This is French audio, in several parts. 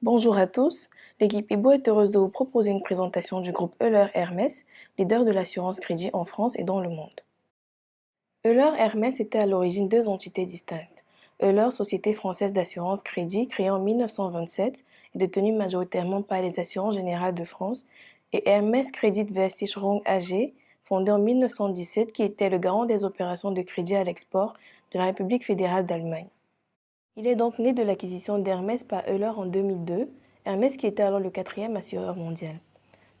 Bonjour à tous, l'équipe IBO est heureuse de vous proposer une présentation du groupe Euler Hermès, leader de l'assurance crédit en France et dans le monde. Euler Hermès était à l'origine deux entités distinctes. Euler, société française d'assurance crédit créée en 1927 et détenue majoritairement par les Assurances Générales de France, et Hermès Credit Versicherung AG, fondée en 1917 qui était le garant des opérations de crédit à l'export de la République fédérale d'Allemagne. Il est donc né de l'acquisition d'Hermès par Euler en 2002, Hermès qui était alors le quatrième assureur mondial.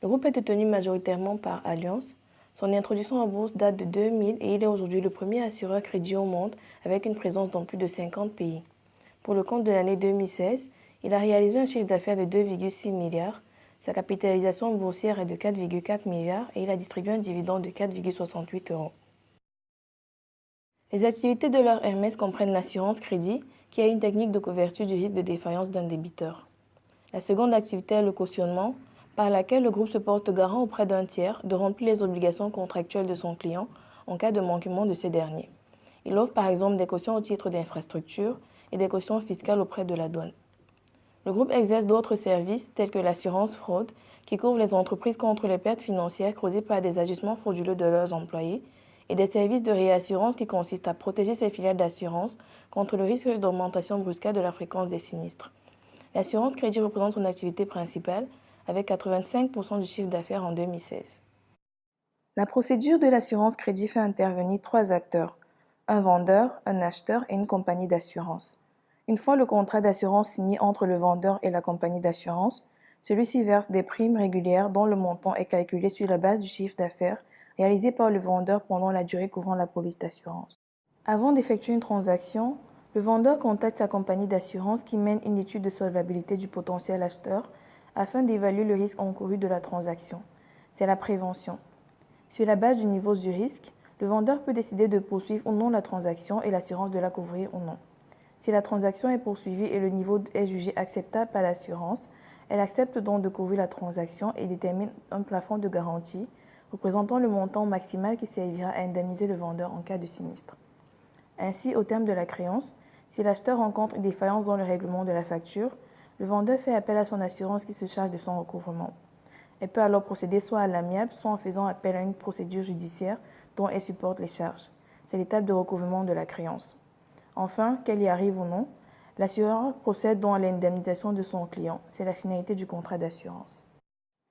Le groupe est détenu majoritairement par Allianz. Son introduction en bourse date de 2000 et il est aujourd'hui le premier assureur crédit au monde avec une présence dans plus de 50 pays. Pour le compte de l'année 2016, il a réalisé un chiffre d'affaires de 2,6 milliards, sa capitalisation boursière est de 4,4 milliards et il a distribué un dividende de 4,68 euros. Les activités de leur Hermès comprennent l'assurance crédit, qui est une technique de couverture du risque de défaillance d'un débiteur. La seconde activité est le cautionnement, par laquelle le groupe se porte garant auprès d'un tiers de remplir les obligations contractuelles de son client en cas de manquement de ces derniers. Il offre par exemple des cautions au titre d'infrastructure et des cautions fiscales auprès de la douane. Le groupe exerce d'autres services tels que l'assurance fraude, qui couvre les entreprises contre les pertes financières causées par des agissements frauduleux de leurs employés, et des services de réassurance qui consistent à protéger ses filiales d'assurance contre le risque d'augmentation brusquette de la fréquence des sinistres. L'assurance crédit représente son activité principale, avec 85% du chiffre d'affaires en 2016. La procédure de l'assurance crédit fait intervenir trois acteurs, un vendeur, un acheteur et une compagnie d'assurance. Une fois le contrat d'assurance signé entre le vendeur et la compagnie d'assurance, celui-ci verse des primes régulières dont le montant est calculé sur la base du chiffre d'affaires réalisé par le vendeur pendant la durée couvrant la police d'assurance. Avant d'effectuer une transaction, le vendeur contacte sa compagnie d'assurance qui mène une étude de solvabilité du potentiel acheteur afin d'évaluer le risque encouru de la transaction. C'est la prévention. Sur la base du niveau du risque, le vendeur peut décider de poursuivre ou non la transaction et l'assurance de la couvrir ou non. Si la transaction est poursuivie et le niveau est jugé acceptable par l'assurance, elle accepte donc de couvrir la transaction et détermine un plafond de garantie représentant le montant maximal qui servira à indemniser le vendeur en cas de sinistre. Ainsi, au terme de la créance, si l'acheteur rencontre une défaillance dans le règlement de la facture, le vendeur fait appel à son assurance qui se charge de son recouvrement. Elle peut alors procéder soit à l'amiable, soit en faisant appel à une procédure judiciaire dont elle supporte les charges. C'est l'étape de recouvrement de la créance. Enfin, qu'elle y arrive ou non, l'assureur procède donc à l'indemnisation de son client. C'est la finalité du contrat d'assurance.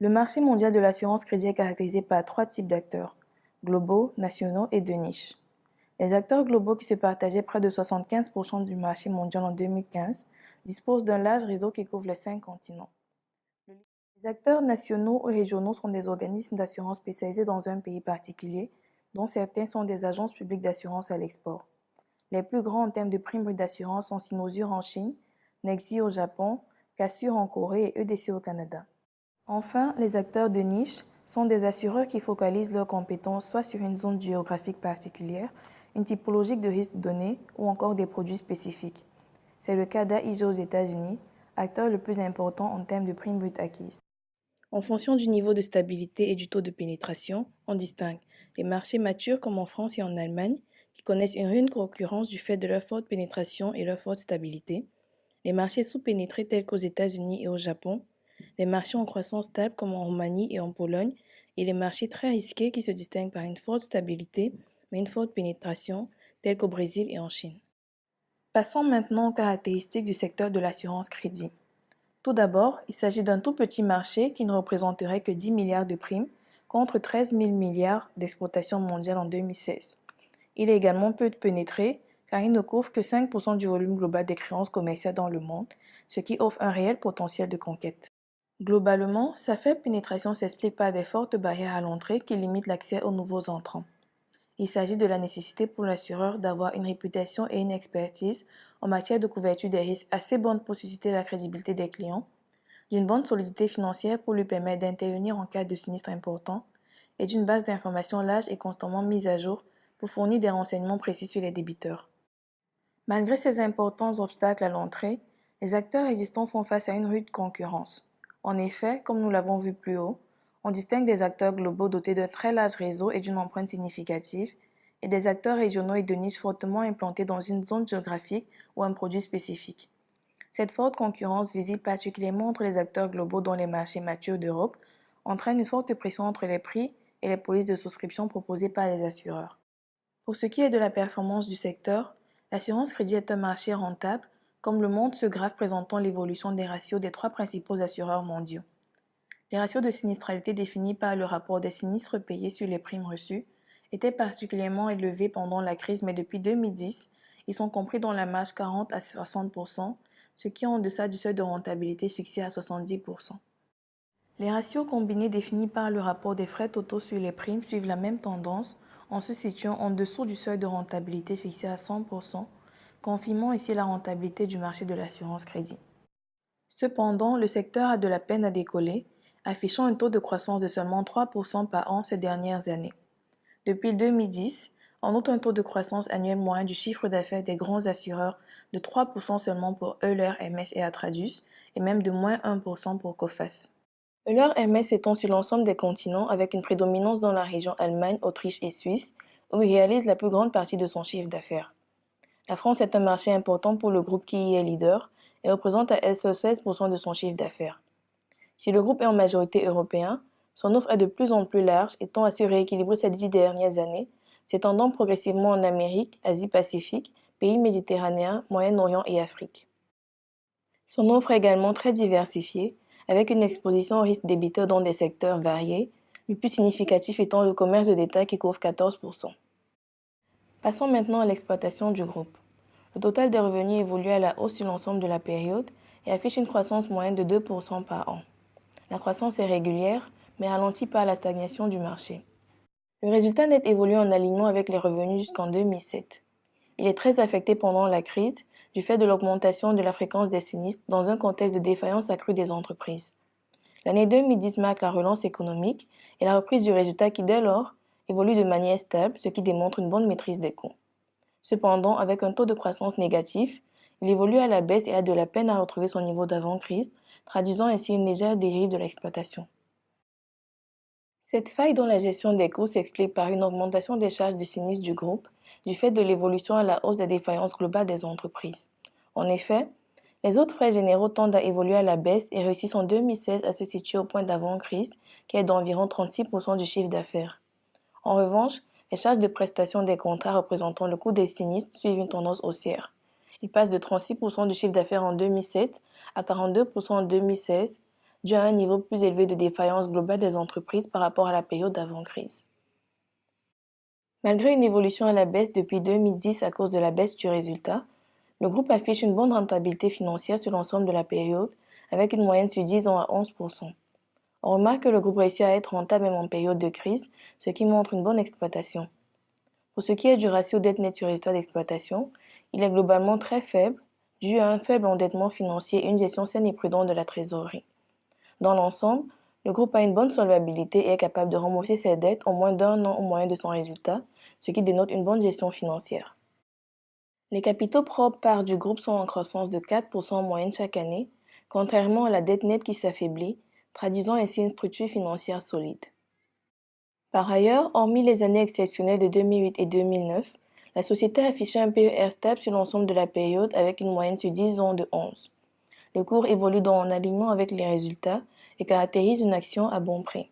Le marché mondial de l'assurance crédit est caractérisé par trois types d'acteurs, globaux, nationaux et de niche. Les acteurs globaux qui se partageaient près de 75% du marché mondial en 2015 disposent d'un large réseau qui couvre les 5 continents. Les acteurs nationaux ou régionaux sont des organismes d'assurance spécialisés dans un pays particulier, dont certains sont des agences publiques d'assurance à l'export. Les plus grands en termes de primes brutes d'assurance sont Sinosure en Chine, Nexi au Japon, Cassure en Corée et EDC au Canada. Enfin, les acteurs de niche sont des assureurs qui focalisent leurs compétences soit sur une zone géographique particulière, une typologie de risque donné ou encore des produits spécifiques. C'est le cas d'AIG aux États-Unis, acteur le plus important en termes de primes brutes acquises. En fonction du niveau de stabilité et du taux de pénétration, on distingue les marchés matures comme en France et en Allemagne, qui connaissent une rude concurrence du fait de leur forte pénétration et leur forte stabilité, les marchés sous-pénétrés tels qu'aux États-Unis et au Japon, les marchés en croissance stable comme en Roumanie et en Pologne, et les marchés très risqués qui se distinguent par une forte stabilité mais une forte pénétration tels qu'au Brésil et en Chine. Passons maintenant aux caractéristiques du secteur de l'assurance crédit. Tout d'abord, il s'agit d'un tout petit marché qui ne représenterait que 10 milliards de primes contre 13 000 milliards d'exportations mondiales en 2016. Il est également peu pénétré car il ne couvre que 5% du volume global des créances commerciales dans le monde, ce qui offre un réel potentiel de conquête. Globalement, sa faible pénétration s'explique par des fortes barrières à l'entrée qui limitent l'accès aux nouveaux entrants. Il s'agit de la nécessité pour l'assureur d'avoir une réputation et une expertise en matière de couverture des risques assez bonne pour susciter la crédibilité des clients, d'une bonne solidité financière pour lui permettre d'intervenir en cas de sinistre important et d'une base d'informations large et constamment mise à jour pour fournir des renseignements précis sur les débiteurs. Malgré ces importants obstacles à l'entrée, les acteurs existants font face à une rude concurrence. En effet, comme nous l'avons vu plus haut, on distingue des acteurs globaux dotés d'un très large réseau et d'une empreinte significative, et des acteurs régionaux et de niche fortement implantés dans une zone géographique ou un produit spécifique. Cette forte concurrence visible particulièrement entre les acteurs globaux dans les marchés matures d'Europe entraîne une forte pression entre les prix et les polices de souscription proposées par les assureurs. Pour ce qui est de la performance du secteur, l'assurance crédit est un marché rentable, comme le montre ce graphe présentant l'évolution des ratios des trois principaux assureurs mondiaux. Les ratios de sinistralité définis par le rapport des sinistres payés sur les primes reçues étaient particulièrement élevés pendant la crise, mais depuis 2010, ils sont compris dans la marge 40 à 60%, ce qui est en deçà du seuil de rentabilité fixé à 70%. Les ratios combinés définis par le rapport des frais totaux sur les primes suivent la même tendance en se situant en dessous du seuil de rentabilité fixé à 100%, confirmant ici la rentabilité du marché de l'assurance crédit. Cependant, le secteur a de la peine à décoller, affichant un taux de croissance de seulement 3% par an ces dernières années. Depuis 2010, on note un taux de croissance annuel moyen du chiffre d'affaires des grands assureurs de 3% seulement pour Euler, MS et Atradius, et même de moins 1% pour Coface. Euler MS s'étend sur l'ensemble des continents avec une prédominance dans la région Allemagne, Autriche et Suisse, où il réalise la plus grande partie de son chiffre d'affaires. La France est un marché important pour le groupe qui y est leader et représente à elle seule 16% de son chiffre d'affaires. Si le groupe est en majorité européen, son offre est de plus en plus large et tend à se rééquilibrer ces 10 dernières années, s'étendant progressivement en Amérique, Asie-Pacifique, pays méditerranéens, Moyen-Orient et Afrique. Son offre est également très diversifiée, avec une exposition au risque débiteur dans des secteurs variés, le plus significatif étant le commerce de détail qui couvre 14%. Passons maintenant à l'exploitation du groupe. Le total des revenus évolue à la hausse sur l'ensemble de la période et affiche une croissance moyenne de 2% par an. La croissance est régulière, mais ralentie par la stagnation du marché. Le résultat net évolue en alignement avec les revenus jusqu'en 2007. Il est très affecté pendant la crise du fait de l'augmentation de la fréquence des sinistres dans un contexte de défaillance accrue des entreprises. L'année 2010 marque la relance économique et la reprise du résultat qui, dès lors, évolue de manière stable, ce qui démontre une bonne maîtrise des coûts. Cependant, avec un taux de croissance négatif, il évolue à la baisse et a de la peine à retrouver son niveau d'avant-crise, traduisant ainsi une légère dérive de l'exploitation. Cette faille dans la gestion des coûts s'explique par une augmentation des charges de sinistre du groupe du fait de l'évolution à la hausse des défaillances globales des entreprises. En effet, les autres frais généraux tendent à évoluer à la baisse et réussissent en 2016 à se situer au point d'avant-crise, qui est d'environ 36% du chiffre d'affaires. En revanche, les charges de prestation des contrats représentant le coût des sinistres suivent une tendance haussière. Ils passent de 36% du chiffre d'affaires en 2007 à 42% en 2016, dû à un niveau plus élevé de défaillance globale des entreprises par rapport à la période d'avant-crise. Malgré une évolution à la baisse depuis 2010 à cause de la baisse du résultat, le groupe affiche une bonne rentabilité financière sur l'ensemble de la période, avec une moyenne sur 10 ans à 11%. On remarque que le groupe réussit à être rentable même en période de crise, ce qui montre une bonne exploitation. Pour ce qui est du ratio dette nette sur résultat d'exploitation, il est globalement très faible, dû à un faible endettement financier et une gestion saine et prudente de la trésorerie. Dans l'ensemble, le groupe a une bonne solvabilité et est capable de rembourser ses dettes en moins d'un an au moyen de son résultat, ce qui dénote une bonne gestion financière. Les capitaux propres parts du groupe sont en croissance de 4% en moyenne chaque année, contrairement à la dette nette qui s'affaiblit, traduisant ainsi une structure financière solide. Par ailleurs, hormis les années exceptionnelles de 2008 et 2009, la société a affiché un PER stable sur l'ensemble de la période avec une moyenne sur 10 ans de 11. Le cours évolue donc en alignement avec les résultats et caractérise une action à bon prix.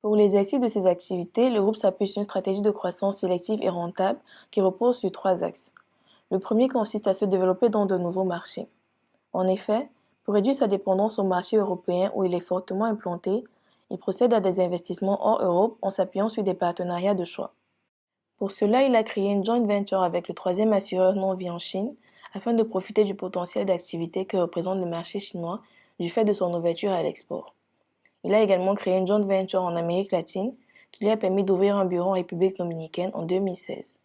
Pour l'exercice de ces activités, le groupe s'appuie sur une stratégie de croissance sélective et rentable qui repose sur 3 axes. Le premier consiste à se développer dans de nouveaux marchés. En effet, pour réduire sa dépendance au marché européen où il est fortement implanté, il procède à des investissements hors Europe en s'appuyant sur des partenariats de choix. Pour cela, il a créé une joint venture avec le troisième assureur non-vie en Chine afin de profiter du potentiel d'activité que représente le marché chinois du fait de son ouverture à l'export. Il a également créé une joint venture en Amérique latine qui lui a permis d'ouvrir un bureau en République dominicaine en 2016.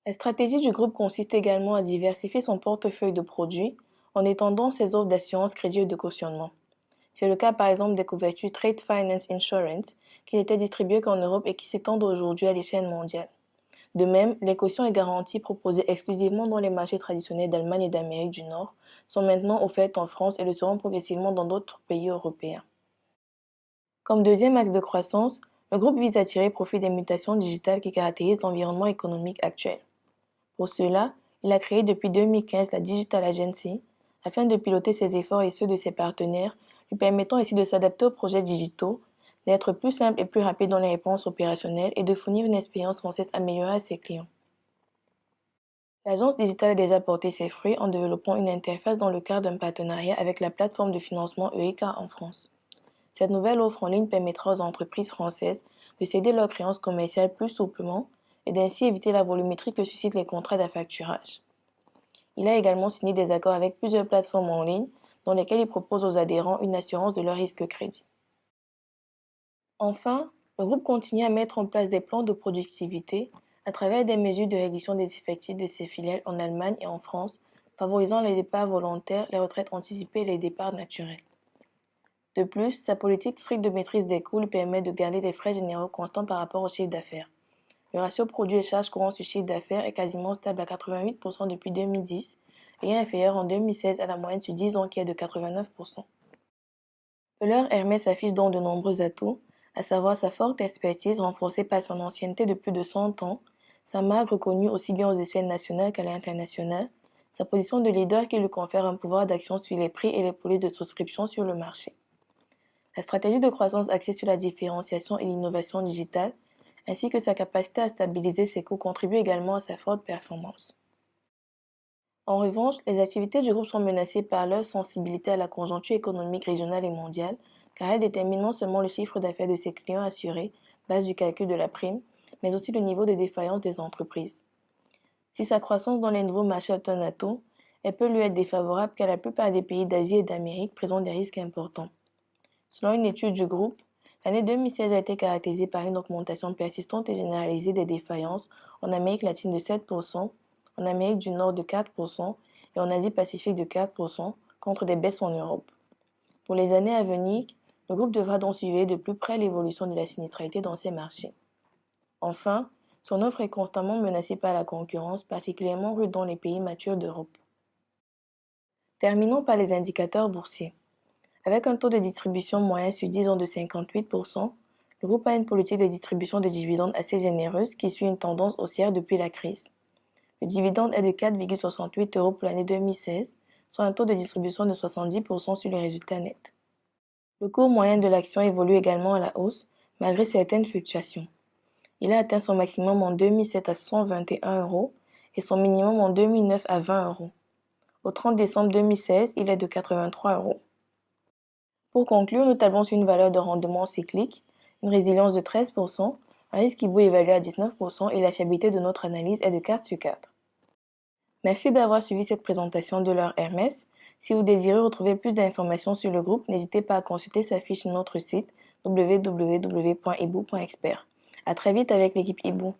La stratégie du groupe consiste également à diversifier son portefeuille de produits en étendant ses offres d'assurance crédit et de cautionnement. C'est le cas par exemple des couvertures Trade Finance Insurance qui n'étaient distribuées qu'en Europe et qui s'étendent aujourd'hui à l'échelle mondiale. De même, les cautions et garanties proposées exclusivement dans les marchés traditionnels d'Allemagne et d'Amérique du Nord sont maintenant offertes en France et le seront progressivement dans d'autres pays européens. Comme deuxième axe de croissance, le groupe vise à tirer profit des mutations digitales qui caractérisent l'environnement économique actuel. Pour cela, il a créé depuis 2015 la Digital Agency, afin de piloter ses efforts et ceux de ses partenaires, lui permettant ainsi de s'adapter aux projets digitaux, d'être plus simple et plus rapide dans les réponses opérationnelles et de fournir une expérience sans cesse améliorée à ses clients. L'agence digitale a déjà porté ses fruits en développant une interface dans le cadre d'un partenariat avec la plateforme de financement EICA en France. Cette nouvelle offre en ligne permettra aux entreprises françaises de céder leurs créances commerciales plus souplement et d'ainsi éviter la volumétrie que suscitent les contrats d'affacturage. Il a également signé des accords avec plusieurs plateformes en ligne dans lesquelles il propose aux adhérents une assurance de leur risque crédit. Enfin, le groupe continue à mettre en place des plans de productivité à travers des mesures de réduction des effectifs de ses filiales en Allemagne et en France, favorisant les départs volontaires, les retraites anticipées et les départs naturels. De plus, sa politique stricte de maîtrise des coûts lui permet de garder des frais généraux constants par rapport au chiffre d'affaires. Le ratio produit et charges courantes sur chiffre d'affaires est quasiment stable à 88% depuis 2010 et est inférieur en 2016 à la moyenne sur 10 ans qui est de 89%. Euler Hermès affiche donc de nombreux atouts, à savoir sa forte expertise renforcée par son ancienneté de plus de 100 ans, sa marque reconnue aussi bien aux échelles nationales qu'à l'international, sa position de leader qui lui confère un pouvoir d'action sur les prix et les polices de souscription sur le marché. La stratégie de croissance axée sur la différenciation et l'innovation digitale, ainsi que sa capacité à stabiliser ses coûts contribuent également à sa forte performance. En revanche, les activités du groupe sont menacées par leur sensibilité à la conjoncture économique régionale et mondiale, car elles déterminent non seulement le chiffre d'affaires de ses clients assurés, base du calcul de la prime, mais aussi le niveau de défaillance des entreprises. Si sa croissance dans les nouveaux marchés est un atout, elle peut lui être défavorable car la plupart des pays d'Asie et d'Amérique présentent des risques importants. Selon une étude du groupe, l'année 2016 a été caractérisée par une augmentation persistante et généralisée des défaillances en Amérique latine de 7%, en Amérique du Nord de 4% et en Asie-Pacifique de 4%, contre des baisses en Europe. Pour les années à venir, le groupe devra donc suivre de plus près l'évolution de la sinistralité dans ces marchés. Enfin, son offre est constamment menacée par la concurrence, particulièrement rude dans les pays matures d'Europe. Terminons par les indicateurs boursiers. Avec un taux de distribution moyen sur 10 ans de 58%, le groupe a une politique de distribution de dividendes assez généreuse qui suit une tendance haussière depuis la crise. Le dividende est de 4,68 € pour l'année 2016, soit un taux de distribution de 70% sur les résultats nets. Le cours moyen de l'action évolue également à la hausse, malgré certaines fluctuations. Il a atteint son maximum en 2007 à 121 € et son minimum en 2009 à 20 €. Au 30 décembre 2016, il est de 83 €. Pour conclure, nous tablons sur une valeur de rendement cyclique, une résilience de 13%, un risque IBU évalué à 19% et la fiabilité de notre analyse est de 4 sur 4. Merci d'avoir suivi cette présentation de Euler Hermès. Si vous désirez retrouver plus d'informations sur le groupe, n'hésitez pas à consulter sa fiche sur notre site www.ibu.expert. À très vite avec l'équipe IBU.